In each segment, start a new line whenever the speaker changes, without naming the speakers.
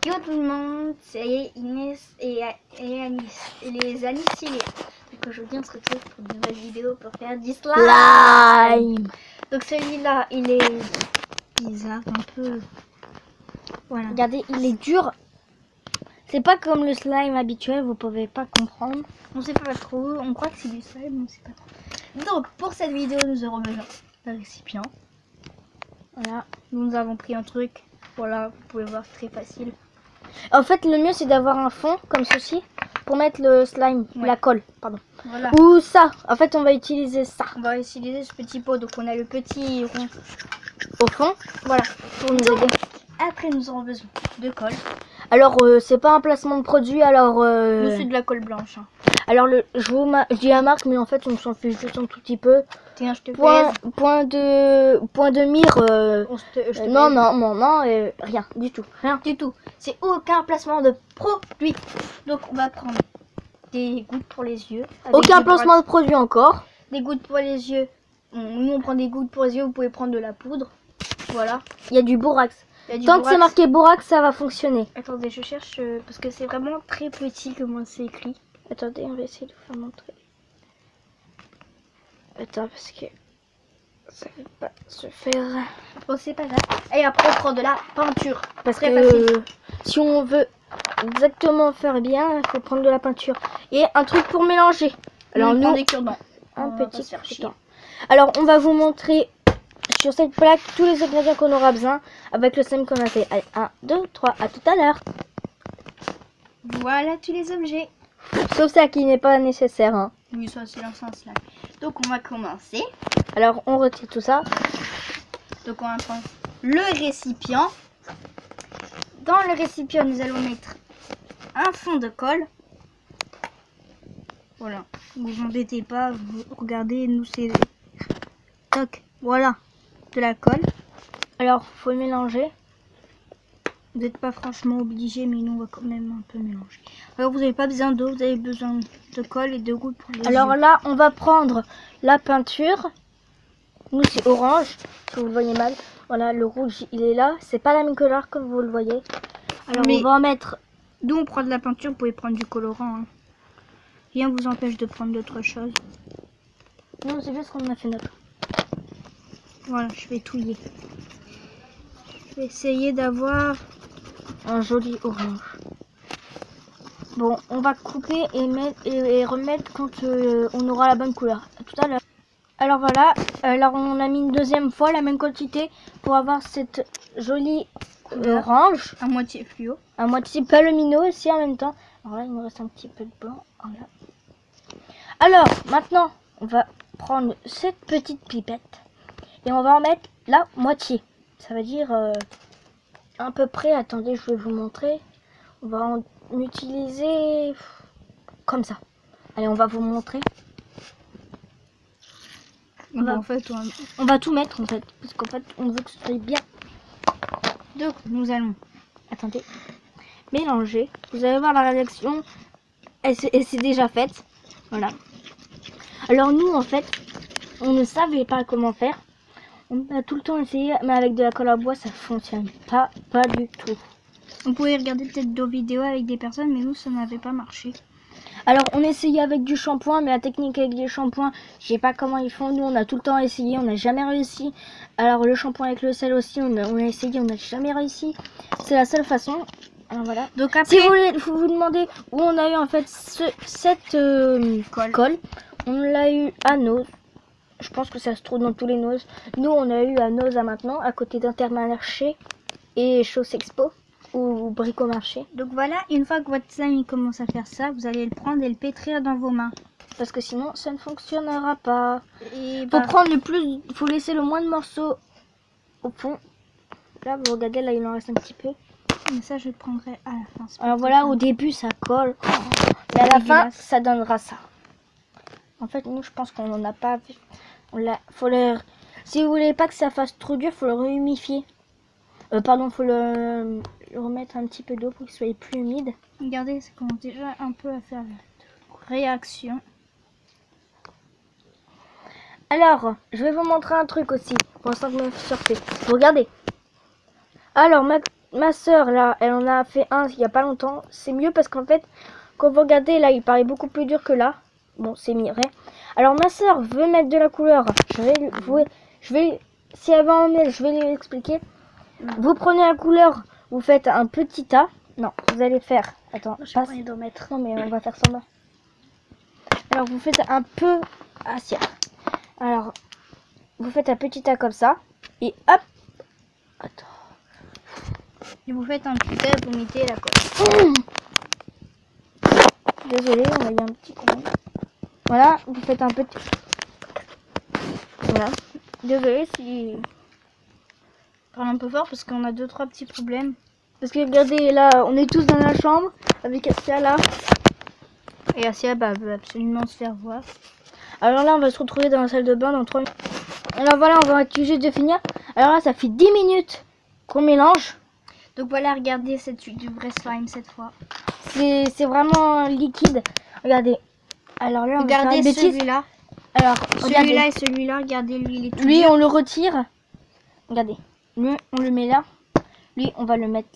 Yo tout le monde, c'est Inès et les Alice Cilia. Donc aujourd'hui on se retrouve pour une nouvelle vidéo pour faire du slime. Donc celui-là il est bizarre un peu. Voilà.
Regardez, il est dur. C'est pas comme le slime habituel, vous pouvez pas comprendre.
On sait pas trop, on croit que c'est du slime, mais on sait pas trop. Donc pour cette vidéo nous aurons besoin d'un récipient. Voilà, nous avons pris un truc. Voilà, vous pouvez voir, très facile.
En fait, le mieux c'est d'avoir un fond comme ceci pour mettre le slime,
Ouais.
la colle, pardon.
Voilà.
Ou ça. En fait, on va utiliser ça
On va utiliser ce petit pot. Donc on a le petit rond
au fond.
Voilà.
Pour nous aider.
Après nous aurons besoin de colle.
Alors, c'est pas un placement de produit. Alors,
Nous c'est de la colle blanche. Hein.
Alors, je dis la marque, mais en fait, on s'en fiche juste un tout petit peu.
Tiens, je te
point de mire. Non, rien du tout. Rien
du tout. C'est aucun placement de produit. Donc on va prendre des gouttes pour les yeux.
Aucun placement de produit encore.
Des gouttes pour les yeux. Nous on prend des gouttes pour les yeux. Vous pouvez prendre de la poudre. Voilà.
Il y a du borax. Tant que c'est marqué borax, ça va fonctionner.
Attendez, je cherche parce que c'est vraiment très petit comment c'est écrit.
Attendez, on va essayer de vous montrer. Attends, parce que ça ne va pas se faire.
Bon, c'est pas grave. Et après, on prend de la peinture.
Parce que si on veut exactement faire bien, il faut prendre de la peinture. Et un truc pour mélanger. Alors, nous,
des cure-dents.
un petit peu. Alors, on va vous montrer sur cette plaque tous les ingrédients qu'on aura besoin avec le slime qu'on a fait. Allez, 1, 2, 3, à tout à l'heure.
Voilà tous les objets.
Sauf ça qui n'est pas nécessaire. Hein.
Oui, ça c'est l'ancien slime. Donc on va commencer.
Alors on retire tout ça.
Donc on va prendre le récipient. Dans le récipient, nous allons mettre un fond de colle. Voilà. Vous embêtez pas, vous regardez, nous c'est toc. Voilà, de la colle.
Alors faut mélanger.
Vous n'êtes pas franchement obligé, mais nous on va quand même un peu mélanger. Alors vous n'avez pas besoin d'eau, vous avez besoin de colle et de gouttes pour les
Alors
yeux.
là, on va prendre la peinture. Nous c'est orange, si vous le voyez mal. Voilà, le rouge il est là. C'est pas la même couleur comme vous le voyez. Alors on va en mettre.
D'où on prend de la peinture, vous pouvez prendre du colorant. Hein. Rien vous empêche de prendre d'autres choses.
Non, c'est juste qu'on a fait notre.
Voilà, je vais touiller. Je vais essayer d'avoir
un joli orange. Bon, on va couper et remettre quand on aura la bonne couleur. À tout à l'heure. Alors voilà, alors on a mis une deuxième fois la même quantité pour avoir cette jolie orange.
À moitié fluo.
À moitié pas lumineux aussi en même temps. Alors là, il me reste un petit peu de blanc. Voilà. Alors, maintenant, on va prendre cette petite pipette et on va en mettre la moitié. Ça veut dire à peu près, attendez, je vais vous montrer. On va en utiliser comme ça. Allez, on va vous montrer. On va tout mettre en fait, parce qu'en fait, on veut que ce soit bien.
Donc, nous allons,
attendez, mélanger. Vous allez voir la réaction, elle s'est déjà faite. Voilà. Alors nous, en fait, on ne savait pas comment faire. On a tout le temps essayé, mais avec de la colle à bois, ça fonctionne pas du tout.
On pouvait regarder peut-être d'autres vidéos avec des personnes, mais nous, ça n'avait pas marché.
Alors, on essayait avec du shampoing, mais la technique avec du shampoing, je sais pas comment ils font. Nous, on a tout le temps essayé, on n'a jamais réussi. Alors, le shampoing avec le sel aussi, on a essayé, on n'a jamais réussi. C'est la seule façon. Alors, voilà.
Donc après,
si vous voulez vous demander où on a eu en fait cette colle, on l'a eu à Nose. Je pense que ça se trouve dans tous les Nose. Nous, on a eu à Nose à maintenant, à côté d'Intermarché et Chaussexpo ou Bricomarché.
Donc voilà, une fois que votre slime commence à faire ça, vous allez le prendre et le pétrir dans vos mains.
Parce que sinon, ça ne fonctionnera pas.
Il
faut laisser le moins de morceaux au fond. Là, vous regardez, là, il en reste un petit peu.
Mais ça, je le prendrai à la fin.
Alors voilà, au début, ça colle. Et à la fin, ça donnera ça. En fait, nous, je pense qu'on n'en a pas vu. Si vous voulez pas que ça fasse trop dur, faut le réhumifier. Faut le remettre un petit peu d'eau pour qu'il soit plus humide.
Regardez, ça commence déjà un peu à faire la réaction.
Alors, je vais vous montrer un truc aussi. Pour l'instant, que je me suis surpris. Regardez. Alors, ma soeur là, elle en a fait un il y a pas longtemps. C'est mieux parce qu'en fait, quand vous regardez là, il paraît beaucoup plus dur que là. Bon, c'est vrai. Alors ma soeur veut mettre de la couleur. Si elle va en mettre, je vais lui expliquer. Vous prenez la couleur, vous faites un petit tas. Non, vous allez faire. Attends,
Je vais d'en mettre.
non mais on va faire semblant. Alors vous faites un peu. Ah si. Alors vous faites un petit tas comme ça et hop. Attends.
Et vous faites un petit tas, vous mettez la colle.
Désolé, on a eu un petit problème. Voilà, vous faites un petit. Voilà. Désolé si.
Je parle un peu fort parce qu'on a 2-3 petits problèmes.
Parce que regardez, là, on est tous dans la chambre avec Asia là.
Et Asia veut absolument se faire voir.
Alors là, on va se retrouver dans la salle de bain dans 3 minutes. Alors voilà, on va être obligé de finir. Alors là, ça fait 10 minutes qu'on mélange.
Donc voilà, regardez, c'est du vrai slime cette fois.
C'est vraiment liquide. Regardez. Alors là, on va
regardez
faire une bêtise.
celui-là.
Alors,
celui-là et celui-là, regardez, lui, il est tout
lui,
dur.
on le retire. Regardez. Lui, on le met là. Lui, on va le mettre.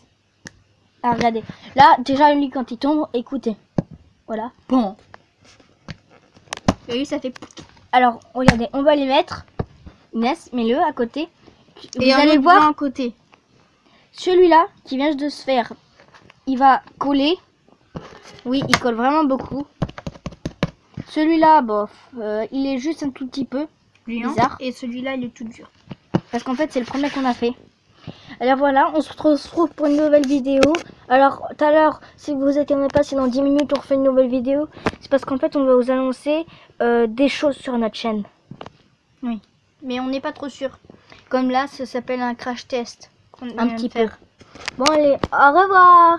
Ah, regardez. Là, déjà, lui, quand il tombe, écoutez. Voilà. Bon.
Et lui, ça fait...
Alors, regardez, on va les mettre. Inès, mets-le à côté.
Et
vous allez
voir
voir,
à côté.
celui-là qui vient de se faire, il va coller. Oui, il colle vraiment beaucoup. Celui-là, bof, il est juste un tout petit peu bizarre.
Et celui-là, il est tout dur.
Parce qu'en fait, c'est le premier qu'on a fait. Alors voilà, on se retrouve pour une nouvelle vidéo. Alors, tout à l'heure, si vous vous attendez pas, c'est dans 10 minutes, on refait une nouvelle vidéo. C'est parce qu'en fait, on va vous annoncer des choses sur notre chaîne.
Oui. Mais on n'est pas trop sûr. Comme là, ça s'appelle un crash test.
Un petit peu. Bon, allez, au revoir.